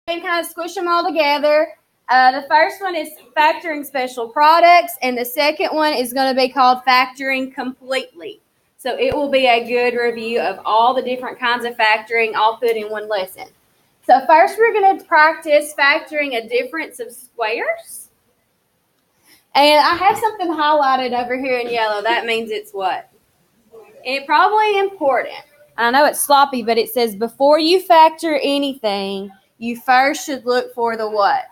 and kind of squish them all together. The first one is factoring special products, and the second one is going to be called factoring completely. So it will be a good review of all the different kinds of factoring all put in one lesson. So first we're going to practice factoring a difference of squares. And I have something highlighted over here in yellow. That means it's what? It's probably important. I know it's sloppy, but it says before you factor anything, you first should look for the what?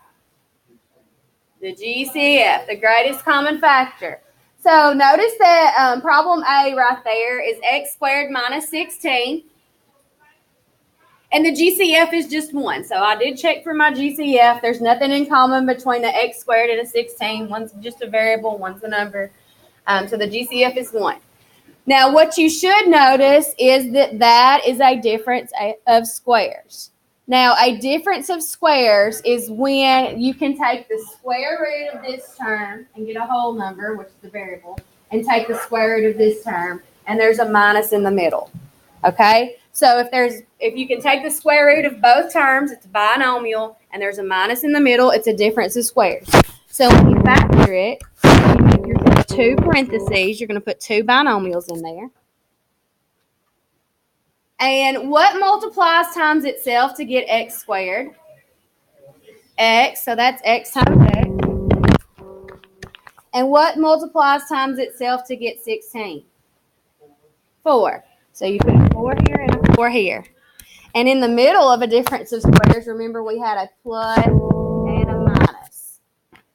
The GCF, the greatest common factor. So notice that problem A right there is x squared minus 16. And the GCF is just 1. So I did check for my GCF. There's nothing in common between the x squared and a 16. One's just a variable, one's a number. So the GCF is 1. Now, what you should notice is that is a difference of squares. Now, a difference of squares is when you can take the square root of this term and get a whole number, which is a variable, and take the square root of this term, and there's a minus in the middle. Okay? So if you can take the square root of both terms, it's a binomial, and there's a minus in the middle, it's a difference of squares. So when you factor it, you make your 2 parentheses, you're going to put 2 binomials in there. And what multiplies times itself to get x squared? X, so that's x times x. And what multiplies times itself to get 16? 4. So you put a 4 here and a 4 here. And in the middle of a difference of squares, remember we had a plus and a minus.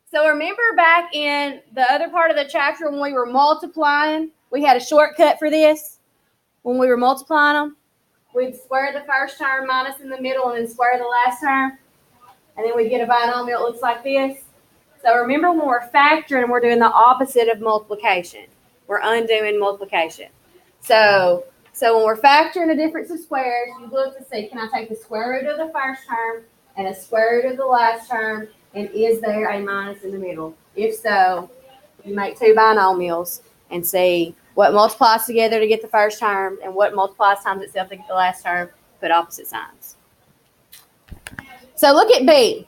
So remember back in the other part of the chapter when we were multiplying, we had a shortcut for this when we were multiplying them. We'd square the first term minus in the middle and then square the last term. And then we get a binomial that looks like this. So remember when we're factoring, we're doing the opposite of multiplication. We're undoing multiplication. So when we're factoring a difference of squares, you look to see, can I take the square root of the first term and a square root of the last term, and is there a minus in the middle? If so, you make 2 binomials and see what multiplies together to get the first term and what multiplies times itself to get the last term, put opposite signs. So look at B.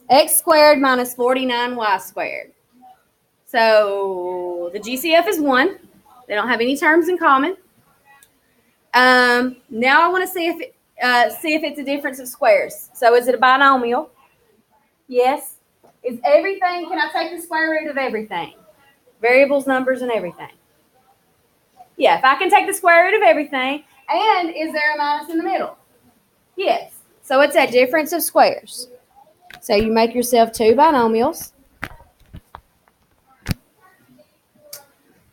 X squared minus 49y squared. So the GCF is 1. They don't have any terms in common. Now I want to see if it's a difference of squares. So is it a binomial? Yes. Is everything, can I take the square root of everything? Variables, numbers, and everything. Yeah, if I can take the square root of everything, and is there a minus in the middle? Yes. So it's a difference of squares. So you make yourself 2 binomials.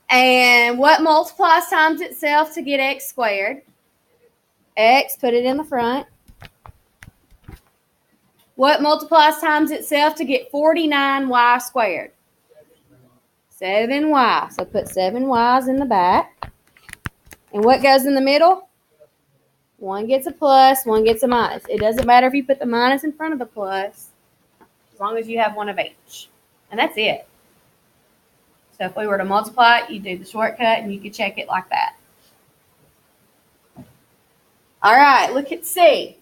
And what multiplies times itself to get x squared? X, put it in the front. What multiplies times itself to get 49y squared? 7y. So put 7 y's in the back. And what goes in the middle? 1 gets a plus, 1 gets a minus. It doesn't matter if you put the minus in front of the plus, as long as you have one of each. And that's it. So if we were to multiply it, you do the shortcut and you could check it like that. All right, look at C.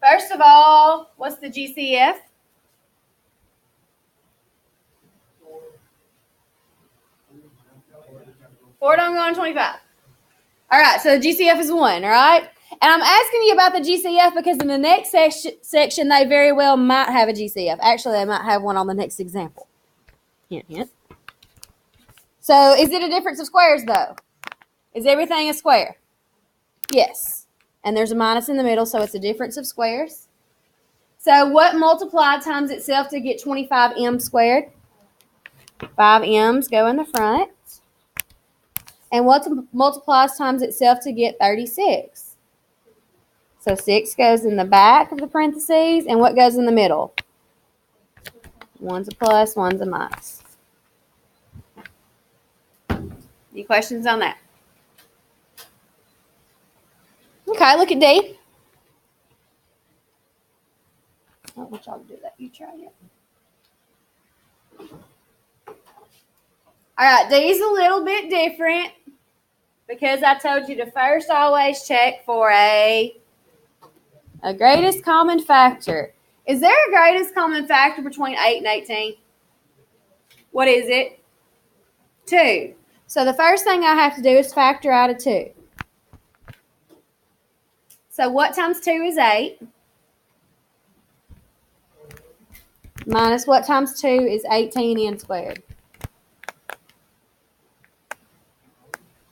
First of all, what's the GCF? 4 don't go on 25. All right, so the GCF is 1, all right? And I'm asking you about the GCF because in the next section, they very well might have a GCF. Actually, they might have one on the next example. Hint, hint. So is it a difference of squares, though? Is everything a square? Yes. And there's a minus in the middle, so it's a difference of squares. So what multiplied times itself to get 25m squared? 5 m's go in the front. And what multiplies times itself to get 36? So 6 goes in the back of the parentheses, and what goes in the middle? 1's a plus, 1's a minus. Any questions on that? Okay, look at D. I don't want y'all to do that. You try it. All right, D's a little bit different because I told you to first always check for a A greatest common factor. Is there a greatest common factor between 8 and 18? What is it? 2. So the first thing I have to do is factor out of 2. So what times 2 is 8? Minus what times 2 is 18n squared?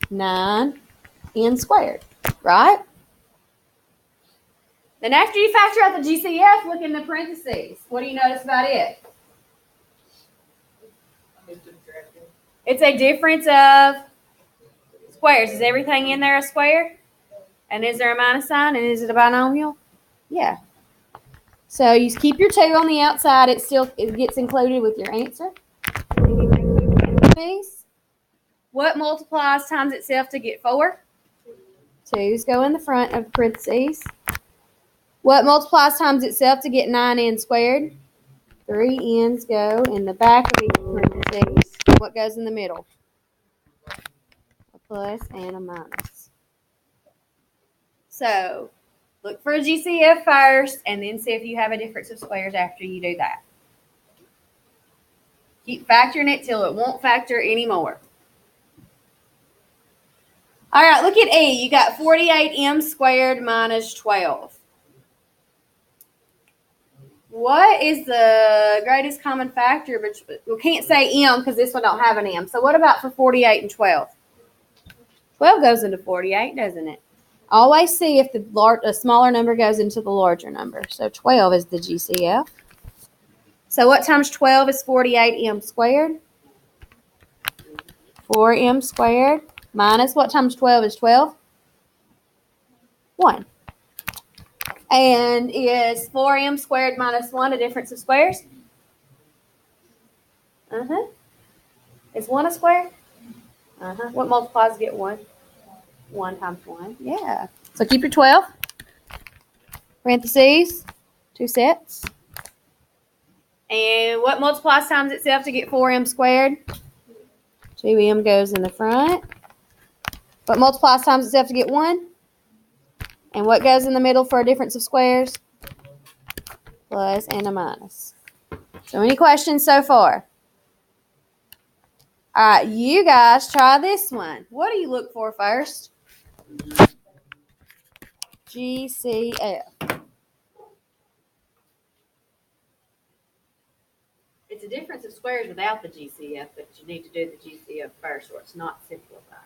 9n squared, right? Then after you factor out the GCF, look in the parentheses. What do you notice about it? It's a difference of squares. Is everything in there a square? And is there a minus sign? And is it a binomial? Yeah. So you keep your 2 on the outside. It gets included with your answer. What multiplies times itself to get 4? 2's go in the front of parentheses. What multiplies times itself to get 9n squared? 3n's go in the back of each parentheses. What goes in the middle? A plus and a minus. So look for a GCF first, and then see if you have a difference of squares after you do that. Keep factoring it till it won't factor anymore. All right, look at E. You got 48m squared minus 12. What is the greatest common factor? We can't say m because this one don't have an m. So what about for 48 and 12? 12 goes into 48, doesn't it? Always see if a smaller number goes into the larger number. So 12 is the GCF. So what times 12 is 48m squared? 4m squared minus what times 12 is 12? 1. And is 4m squared minus 1 a difference of squares? Is 1 a square? What multiplies to get 1? 1 times 1. Yeah. So keep your 12. Parentheses. 2 sets. And what multiplies times itself to get 4m squared? 2m goes in the front. What multiplies times itself to get 1? And what goes in the middle for a difference of squares? Plus and a minus. So any questions so far? All right, you guys try this one. What do you look for first? GCF. It's a difference of squares without the GCF, but you need to do the GCF first or it's not simplified.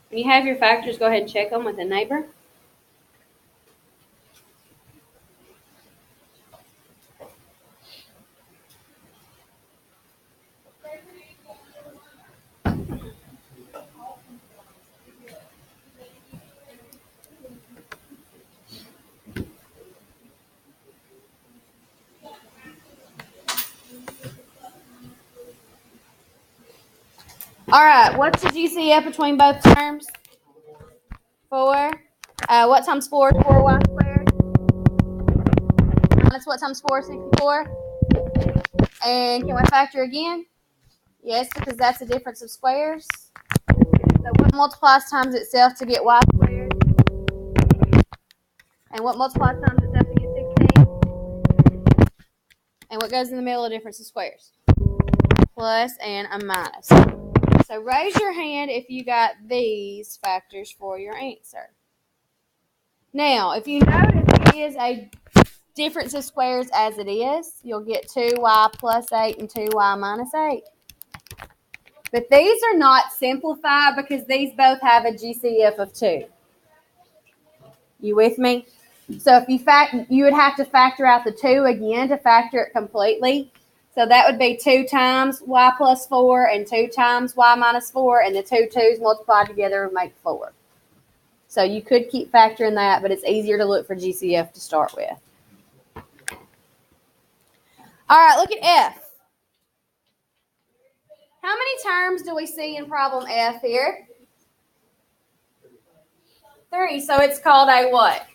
When you have your factors, go ahead and check them with a neighbor. All right, what's the GCF between both terms? 4. What times 4 is 4y squared? Minus what times 4 is 64? And can we factor again? Yes, because that's a difference of squares. So what multiplies times itself to get y squared? And what multiplies times itself to get 16? And what goes in the middle of difference of squares? Plus and a minus. So raise your hand if you got these factors for your answer. Now, if you notice it is a difference of squares as it is, you'll get 2y plus 8 and 2y minus 8. But these are not simplified because these both have a GCF of 2. You with me? So if you would have to factor out the 2 again to factor it completely. So that would be 2 times y plus 4 and 2 times y minus 4, and the two 2's multiplied together would make 4. So you could keep factoring that, but it's easier to look for GCF to start with. All right, look at F. How many terms do we see in problem F here? 3. So it's called a what?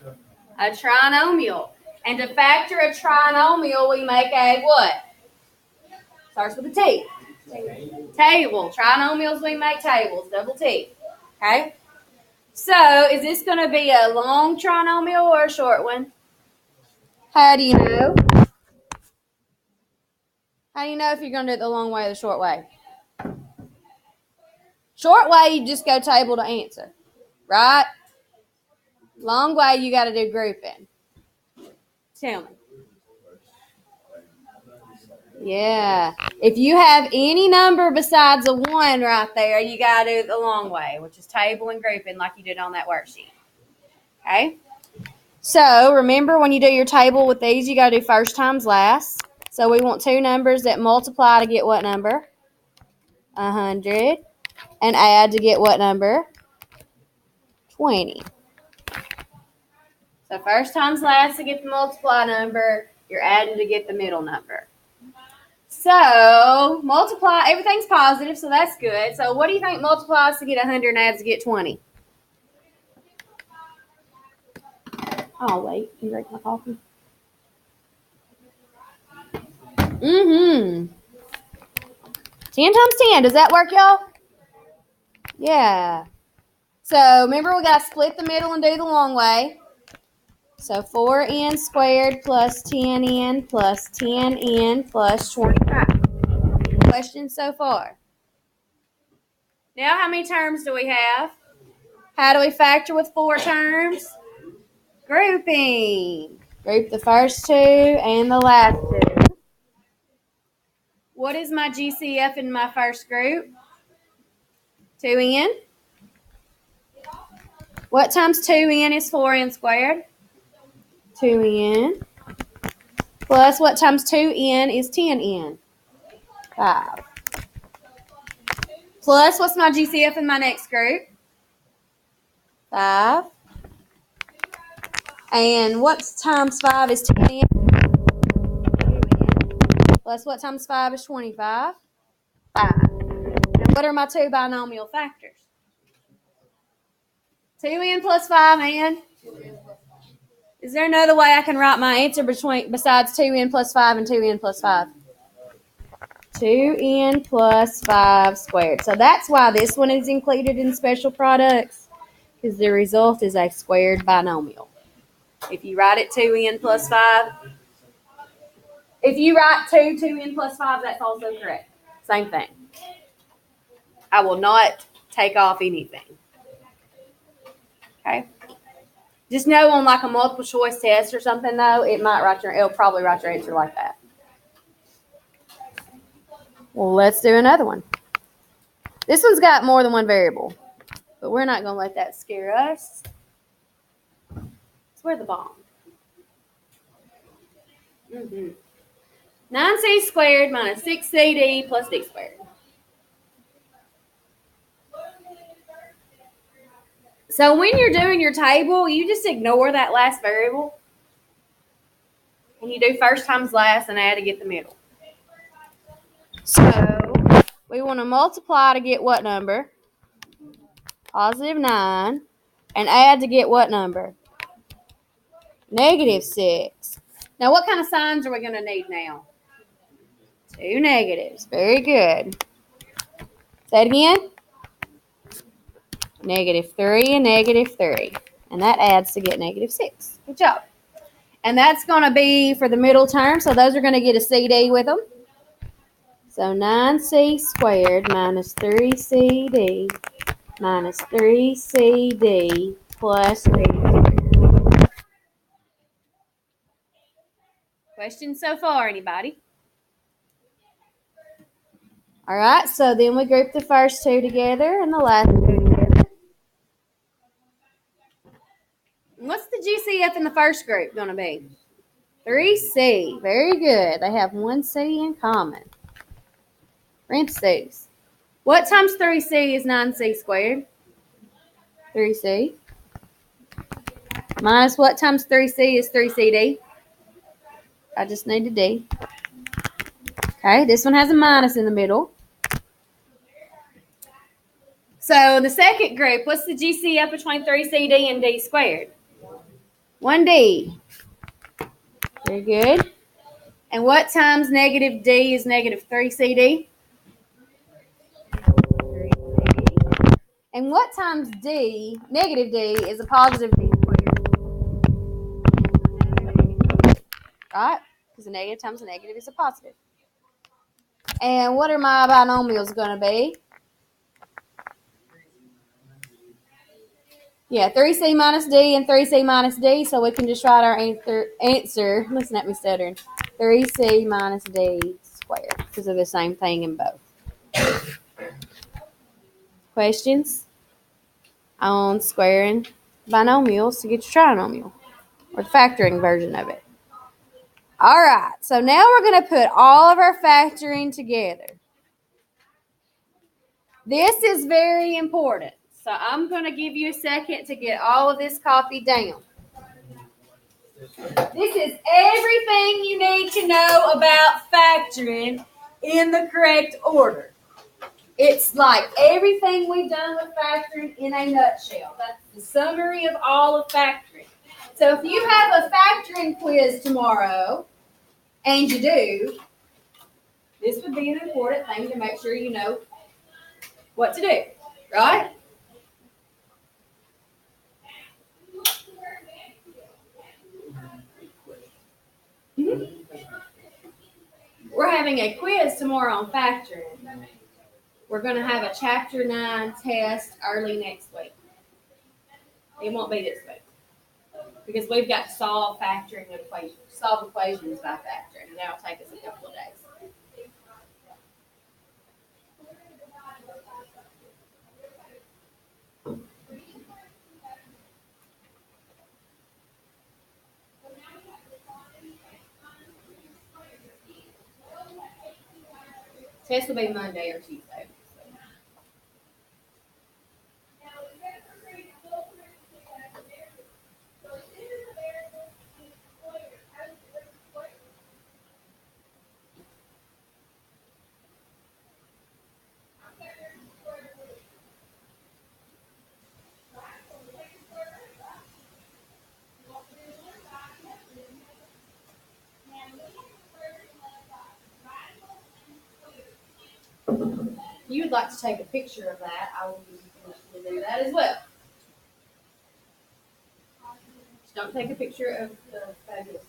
A trinomial. And to factor a trinomial, we make a what? Starts with a T. Table. Trinomials, we make tables. Double T. Okay? So is this going to be a long trinomial or a short one? How do you know? How do you know if you're going to do it the long way or the short way? Short way, you just go table to answer. Right? Long way, you got to do grouping. Tell me. Yeah. If you have any number besides a 1 right there, you got to do it the long way, which is table and grouping like you did on that worksheet. Okay? So, remember when you do your table with these, you got to do first times last. So, we want two numbers that multiply to get what number? 100. And add to get what number? 20. So, first times last to get the multiply number, you're adding to get the middle number. So, multiply, everything's positive, so that's good. So, what do you think multiplies to get 100 and adds to get 20? Oh, wait. Can you drink my coffee? 10 times 10. Does that work, y'all? Yeah. So, remember we got to split the middle and do the long way. So, 4n squared plus 10n plus 10n plus 25. Questions so far? Now, how many terms do we have? How do we factor with 4 terms? Grouping. Group the first 2 and the last 2. What is my GCF in my first group? 2n. What times 2n is 4n squared? 2n. Plus what times 2n is 10n? 5. Plus what's my GCF in my next group? 5. And what times 5 is 10n? 2n. Plus what times 5 is 25? 5. And what are my two binomial factors? 2n plus 5n. Is there another way I can write my answer besides 2n plus 5 and 2n plus 5? 2n plus 5 squared. So that's why this one is included in special products, because the result is a squared binomial. If you write it 2n plus 5, if you write 2n plus 5, that's also correct. Same thing. I will not take off anything. Okay? Just know on like a multiple choice test or something though, it'll probably write your answer like that. Well, let's do another one. This one's got more than one variable, but we're not going to let that scare us. Where's the bomb? 9c squared minus 6cd plus d squared. So when you're doing your table, you just ignore that last variable. And you do first times last and add to get the middle. So we want to multiply to get what number? Positive 9. And add to get what number? Negative 6. Now what kind of signs are we going to need now? 2 negatives. Very good. Say it again. Negative 3 and negative 3. And that adds to get negative 6. Good job. And that's going to be for the middle term. So those are going to get a CD with them. So 9c squared minus 3cd minus 3cd plus d squared. Questions so far, anybody? All right, so then we group the first two together and the last two together. What's the GCF in the first group going to be? 3c. Very good. They have 1c in common. Parentheses. What times 3c is 9c squared? 3c. Minus what times 3c is 3cd? I just need a d. Okay, this one has a minus in the middle. So the second group, what's the GCF between 3cd and d squared? 1d. Very good. And what times negative d is negative 3cd? 3cd. And what times d, negative d, is a positive d squared? Right? Because a negative times a negative is a positive. And what are my binomials going to be? Yeah, 3c minus d and 3c minus d, so we can just write our answer. Listen at me stuttering. 3c minus d squared, because they're the same thing in both. Questions on squaring binomials to get your trinomial, or the factoring version of it. All right, so now we're going to put all of our factoring together. This is very important, so I'm going to give you a second to get all of this copied down. This is everything you need to know about factoring in the correct order. It's like everything we've done with factoring in a nutshell. That's the summary of all of factoring. So if you have a factoring quiz tomorrow, and you do, this would be an important thing to make sure you know what to do, right? Mm-hmm. We're having a quiz tomorrow on factoring. We're going to have a Chapter 9 test early next week. It won't be this week because we've got to solve factoring equations, solve equations by factoring, and that'll take us a couple of days. Test will be Monday or Tuesday. If you would like to take a picture of that, I will give you permission to do that as well. Just don't take a picture of the fabulous.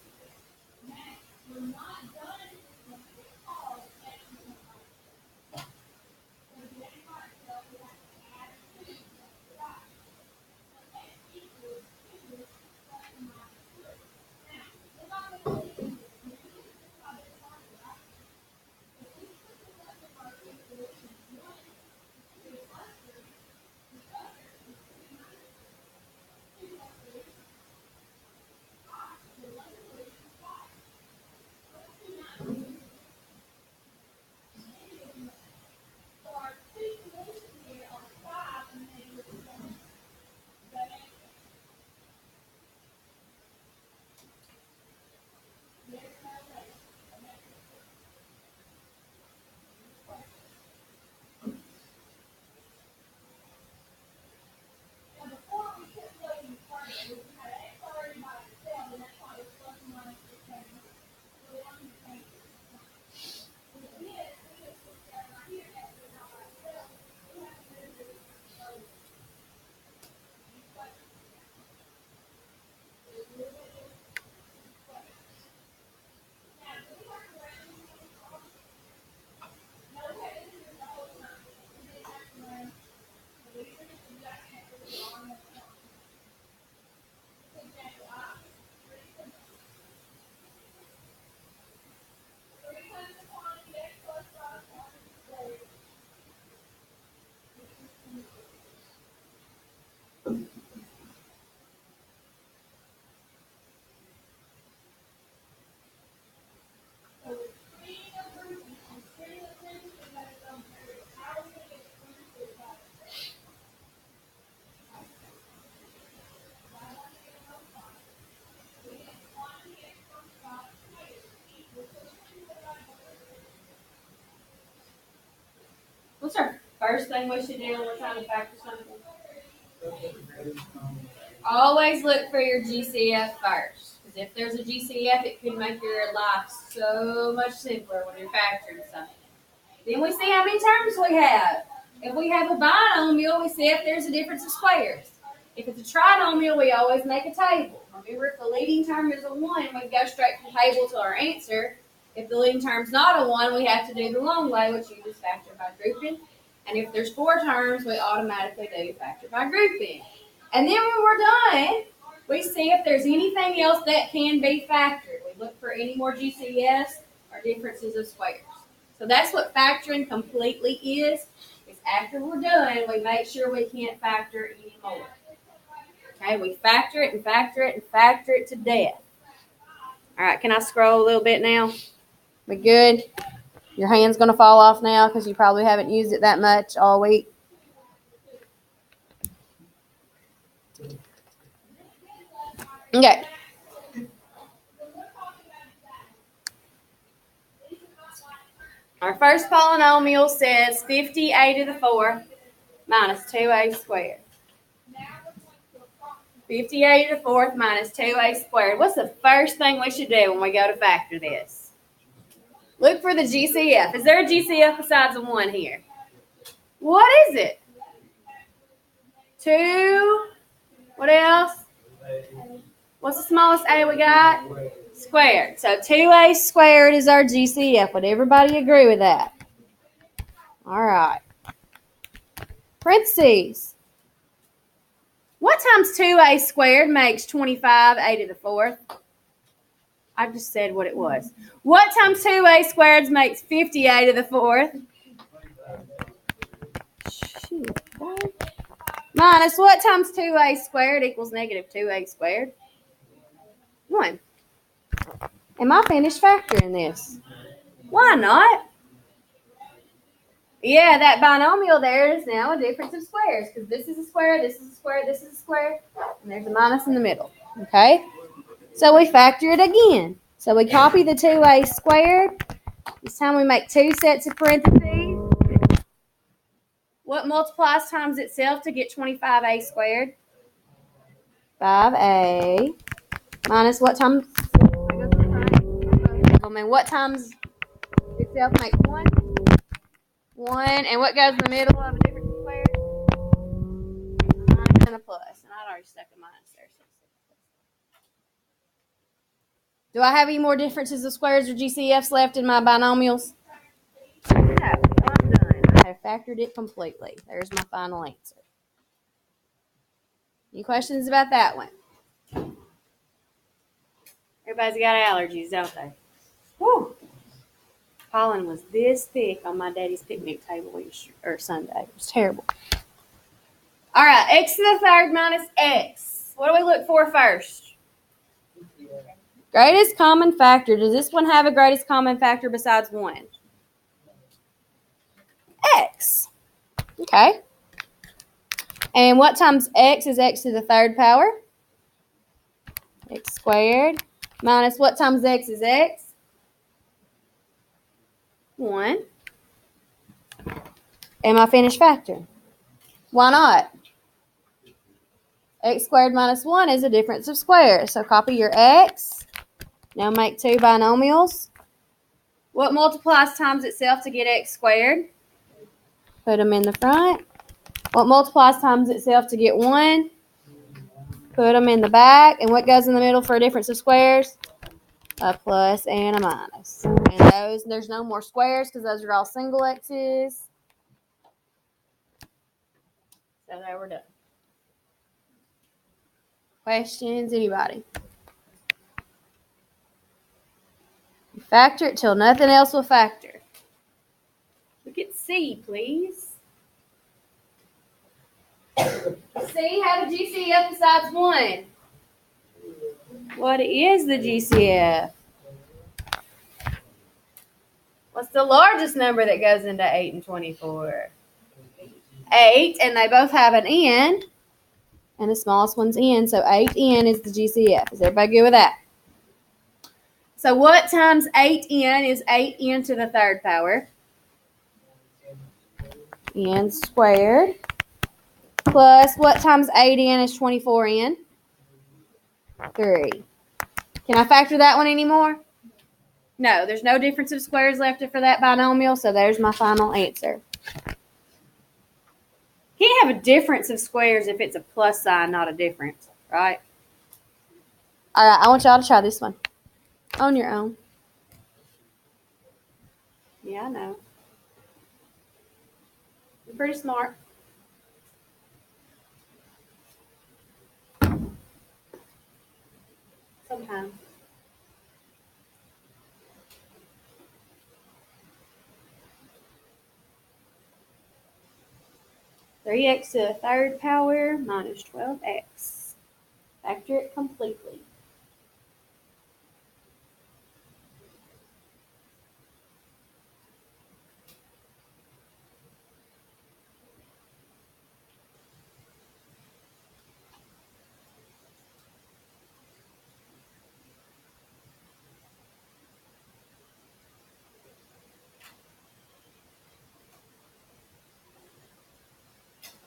First thing we should do when we're trying to factor something. Always look for your GCF first. Because if there's a GCF, it could make your life so much simpler when you're factoring something. Then we see how many terms we have. If we have a binomial, we see if there's a difference of squares. If it's a trinomial, we always make a table. Remember, if the leading term is a 1, we go straight from the table to our answer. If the leading term's not a 1, we have to do the long way, which you just factor by grouping. And if there's 4 terms, we automatically do factor by grouping. And then when we're done, we see if there's anything else that can be factored. We look for any more GCS or differences of squares. So that's what factoring completely is after we're done, we make sure we can't factor anymore. Okay, we factor it and factor it and factor it to death. All right, can I scroll a little bit now? We good? Your hand's going to fall off now because you probably haven't used it that much all week. Okay. Our first polynomial says 50a to the 4th minus 2a squared. 50a to the 4th minus 2a squared. What's the first thing we should do when we go to factor this? Look for the GCF. Is there a GCF besides a 1 here? What is it? 2. What else? What's the smallest a we got? Squared. So 2a squared is our GCF. Would everybody agree with that? All right. Parentheses. What times 2a squared makes 25a to the 4th? I just said what it was. What times 2a squared makes 50a to the 4th? Minus what times 2a squared equals negative 2a squared? 1. Am I finished factoring this? Why not? Yeah, that binomial there is now a difference of squares because this is a square, this is a square, this is a square, and there's a minus in the middle. Okay? So we factor it again. So we copy the 2a squared. This time we make 2 sets of parentheses. What multiplies times itself to get 25a squared? 5a minus what times? What times itself makes 1? 1. And what goes in the middle of a difference of squares? A minus and a plus. And I'd already stuck a minus there. Do I have any more differences of squares or GCFs left in my binomials? No, I'm done. I have factored it completely. There's my final answer. Any questions about that one? Everybody's got allergies, don't they? Whew. Pollen was this thick on my daddy's picnic table Sunday. It was terrible. All right, x to the 3rd minus x. What do we look for first? Greatest common factor. Does this one have a greatest common factor besides 1? X. Okay. And what times x is x to the 3rd power? X squared. Minus what times x is x? 1. Am I finished factoring? Why not? X squared minus 1 is a difference of squares. So copy your x. Now make 2 binomials. What multiplies times itself to get x squared? Put them in the front. What multiplies times itself to get 1? Put them in the back. And what goes in the middle for a difference of squares? A plus and a minus. And there's no more squares because those are all single x's. So there we're done. Questions, anybody? Factor it till nothing else will factor. Look at C, please. C have a GCF besides 1. What is the GCF? What's the largest number that goes into 8 and 24? 8, and they both have an n, and the smallest one's n, so 8n is the GCF. Is everybody good with that? So what times 8n is 8n to the 3rd power? n squared plus what times 8n is 24n? 3. Can I factor that one anymore? No, there's no difference of squares left for that binomial, so there's my final answer. Can't have a difference of squares if it's a plus sign, not a difference, right? All right, I want y'all to try this one on your own. Yeah, I know. You're pretty smart. Sometimes. Three x to the third power minus 12x. Factor it completely.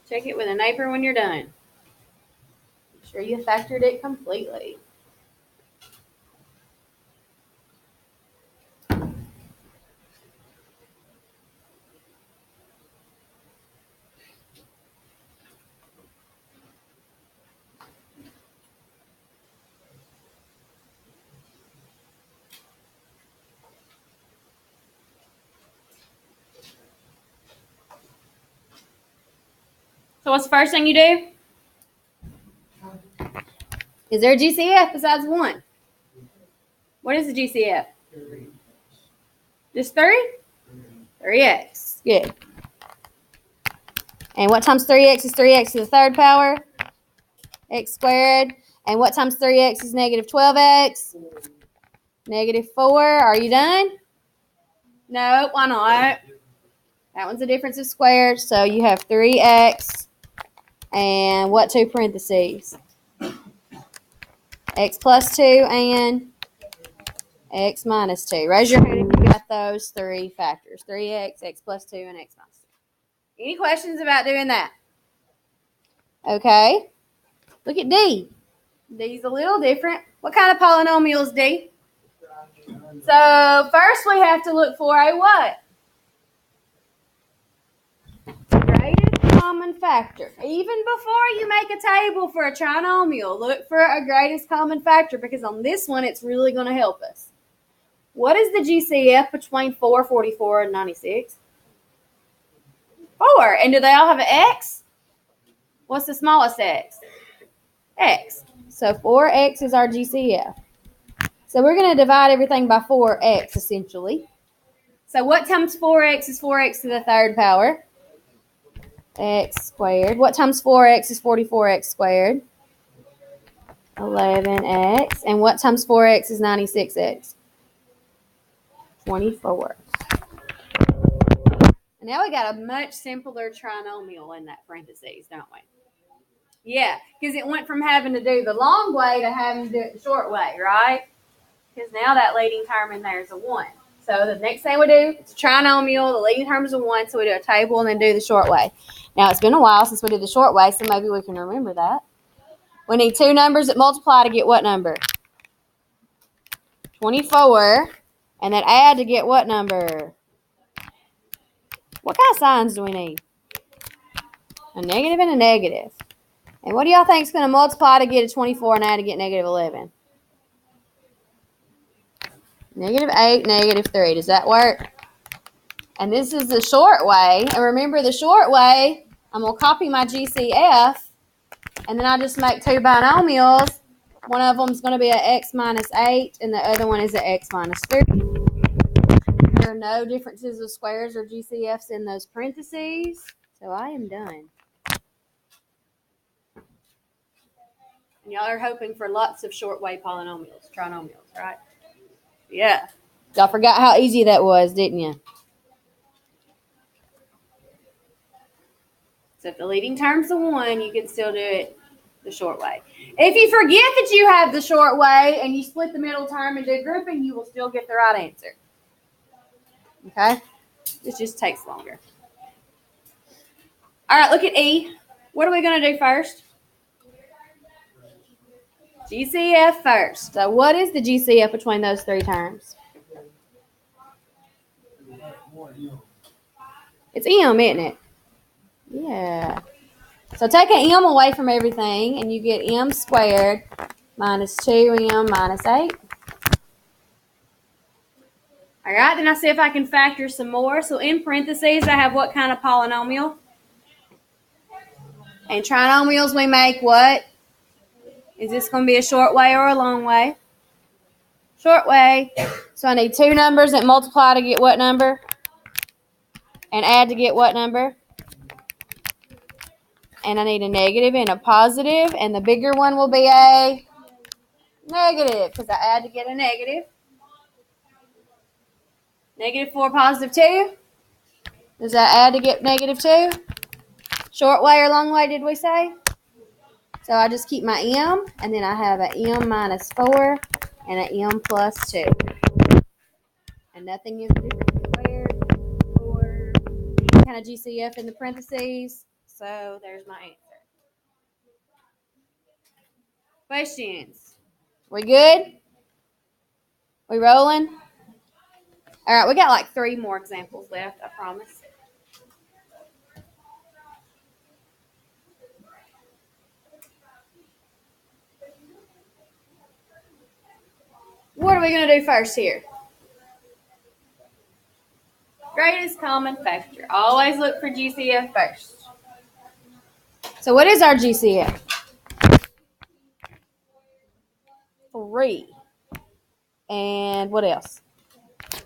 Check it with a neighbor when you're done. Make sure you factored it completely. So what's the first thing you do? Is there a GCF besides 1? What is the GCF? 3. Just 3? 3x. Good. And what times 3x is 3x to the third power? X squared. And what times 3x is negative 12x? Negative 4. Are you done? No, why not? That one's a difference of squares. So you have 3x and what two parentheses? X plus 2 and x minus 2. Raise your hand if you got those three factors. 3x, x plus 2, and x minus 2. Any questions about doing that? Okay. Look at D. D's a little different. What kind of polynomial is D? So first we have to look for a what? Greatest common factor. Even before you make a table for a trinomial, look for a greatest common factor because on this one it's really going to help us. What is the GCF between 4, 44, and 96? 4. And do they all have an x? What's the smallest x? X. So 4x is our GCF. So we're going to divide everything by 4x essentially. So what times 4x is 4x to the third power? X squared. What times 4x is 44x squared? 11x. And what times 4x is 96x? 24. And now we got a much simpler trinomial in that parentheses, don't we? Yeah, because it went from having to do the long way to having to do it the short way, right? Because now that leading term in there is a 1. So the next thing we do, it's a trinomial, the leading term is a 1, so we do a table and then do the short way. Now, it's been a while since we did the short way, so maybe we can remember that. We need two numbers that multiply to get what number? 24. And then add to get what number? What kind of signs do we need? A negative and a negative. And what do y'all think is going to multiply to get a 24 and add to get negative 11? Negative 8, negative 3. Does that work? And this is the short way. And remember the short way, I'm going to copy my GCF. And then I just make two binomials. One of them is going to be an x minus 8. And the other one is an x minus 3. There are no differences of squares or GCFs in those parentheses. So I am done. And y'all are hoping for lots of short way polynomials, trinomials, right? Yeah. Y'all forgot how easy that was, didn't you? So if the leading term's the 1, you can still do it the short way. If you forget that you have the short way and you split the middle term and do grouping, you will still get the right answer. Okay? It just takes longer. All right, look at E. What are we going to do first? GCF first. So what is the GCF between those three terms? It's M, isn't it? Yeah. So take an M away from everything, and you get M squared minus 2M minus 8. All right, then I see if I can factor some more. So in parentheses, I have what kind of polynomial? And trinomials, we make what? Is this going to be a short way or a long way? Short way. So I need two numbers that multiply to get what number? And add to get what number? And I need a negative and a positive, and the bigger one will be a negative because I add to get a negative. Negative 4, positive 2. Does that add to get negative 2? Short way or long way, did we say? So I just keep my M, and then I have an M minus 4 and an M plus 2. And nothing is squared or kind of GCF in the parentheses. So there's my answer. Questions? We good? We rolling? All right, we got like 3 more examples left, I promise. What are we going to do first here? Greatest common factor. Always look for GCF first. So what is our GCF? 3. And what else?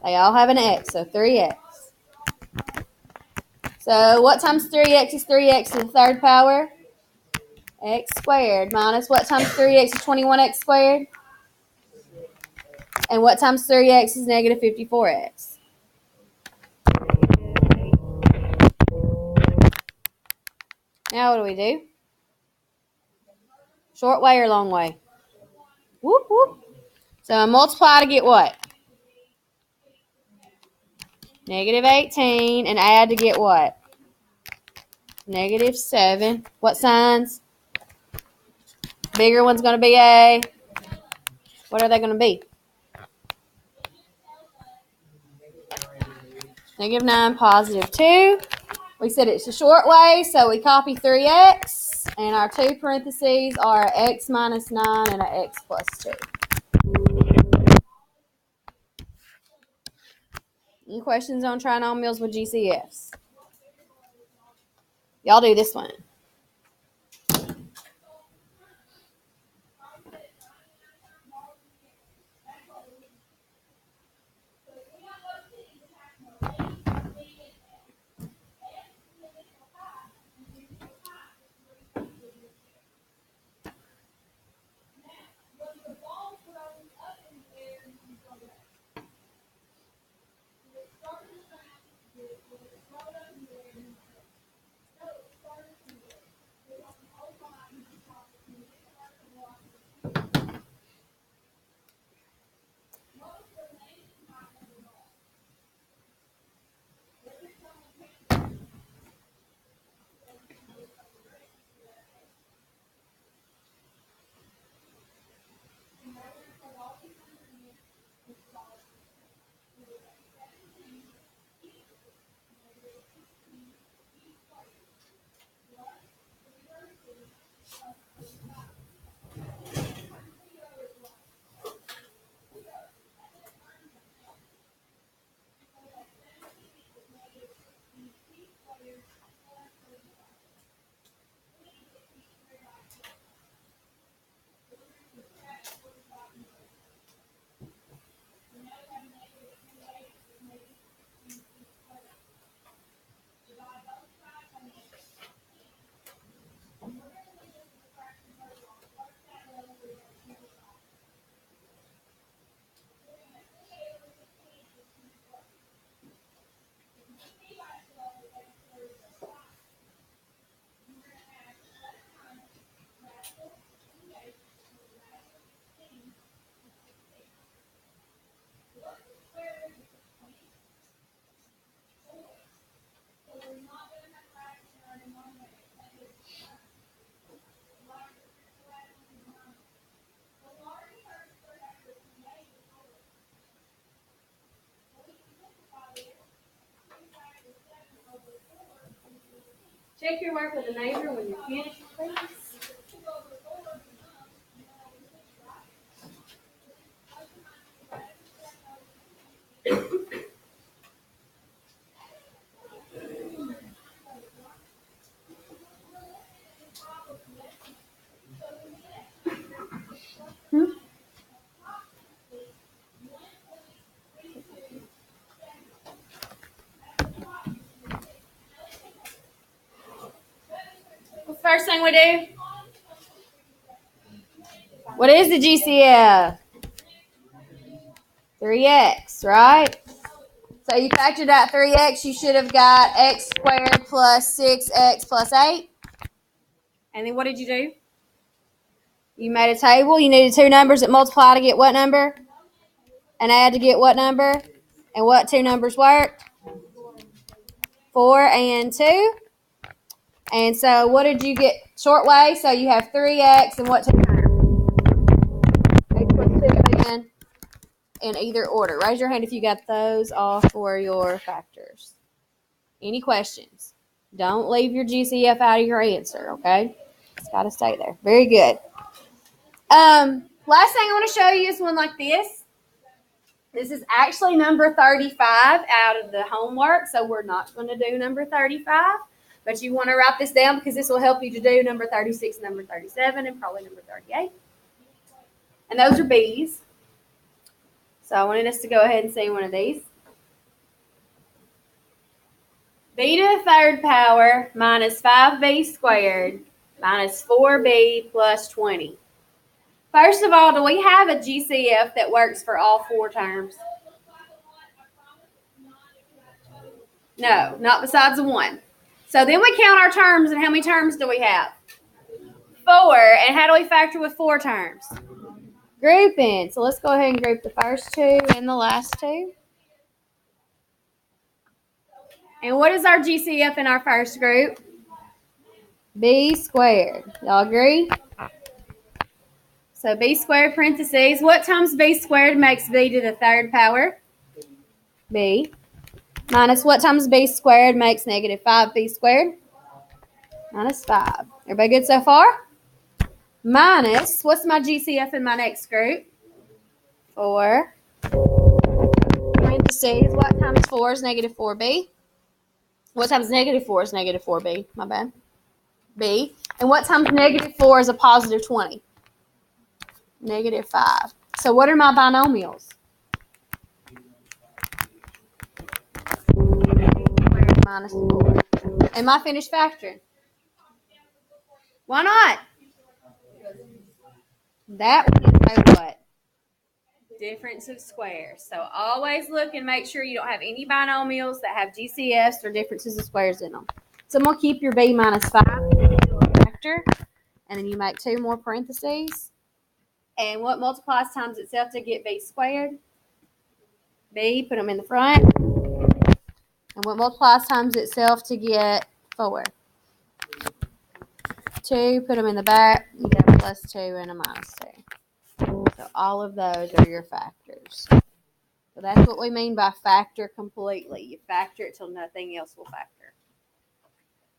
They all have an x, so 3x. So what times 3x is 3x to the third power? X squared minus what times 3x is 21x squared? And what times 3x is negative 54x? Now what do we do? Short way or long way? Whoop, whoop. So I multiply to get what? Negative 18, and add to get what? Negative 7. What signs? Bigger one's going to be a... What are they going to be? Negative 9, positive 2. We said it's a short way, so we copy 3x, and our 2 parentheses are x minus 9 and an x plus 2. Any questions on trinomials with GCFs? Y'all do this one. Check your work with a neighbor when you're finished, please. What's the first thing we do? What is the GCF? 3x, right? So you factored out 3x, you should have got x squared plus 6x plus 8. And then what did you do? You made a table. You needed two numbers that multiply to get what number? And add to get what number? And what two numbers worked? 4 and 2. And so what did you get short way? So you have 3x and what two terms? X plus 2 in either order. Raise your hand if you got those all for your factors. Any questions? Don't leave your GCF out of your answer, okay? It's got to stay there. Very good. Last thing I want to show you is one like this. This is actually number 35 out of the homework, so we're not going to do number 35. But you want to write this down because this will help you to do number 36, number 37, and probably number 38. And those are B's. So I wanted us to go ahead and see one of these. B to the third power minus 5b squared minus 4b plus 20. First of all, do we have a GCF that works for all four terms? No, not besides the one. So then we count our terms, and how many terms do we have? 4. And how do we factor with 4 terms? Grouping. So let's go ahead and group the first two and the last two. And what is our GCF in our first group? B squared. Y'all agree? So b squared parentheses. What times b squared makes b to the third power? B. Minus what times b squared makes negative 5b squared? Minus 5. Everybody good so far? Minus, what's my GCF in my next group? 4. Parentheses. What times 4 is negative 4b? What times negative 4 is negative 4b? My bad. B. And what times negative 4 is a positive 20? Negative 5. So what are my binomials? Minus 4. Am I finished factoring? Why not? That one is a what? Difference of squares. So always look and make sure you don't have any binomials that have GCFs or differences of squares in them. So I'm going to keep your b minus 5 factor, and then you make 2 more parentheses. And what multiplies times itself to get b squared? B, put them in the front. And what multiplies times itself to get 4? 2, put them in the back. You get a plus 2 and a minus 2. So all of those are your factors. So that's what we mean by factor completely. You factor it till nothing else will factor.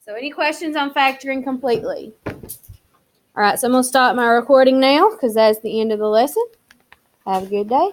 So any questions on factoring completely? All right, so I'm going to stop my recording now because that's the end of the lesson. Have a good day.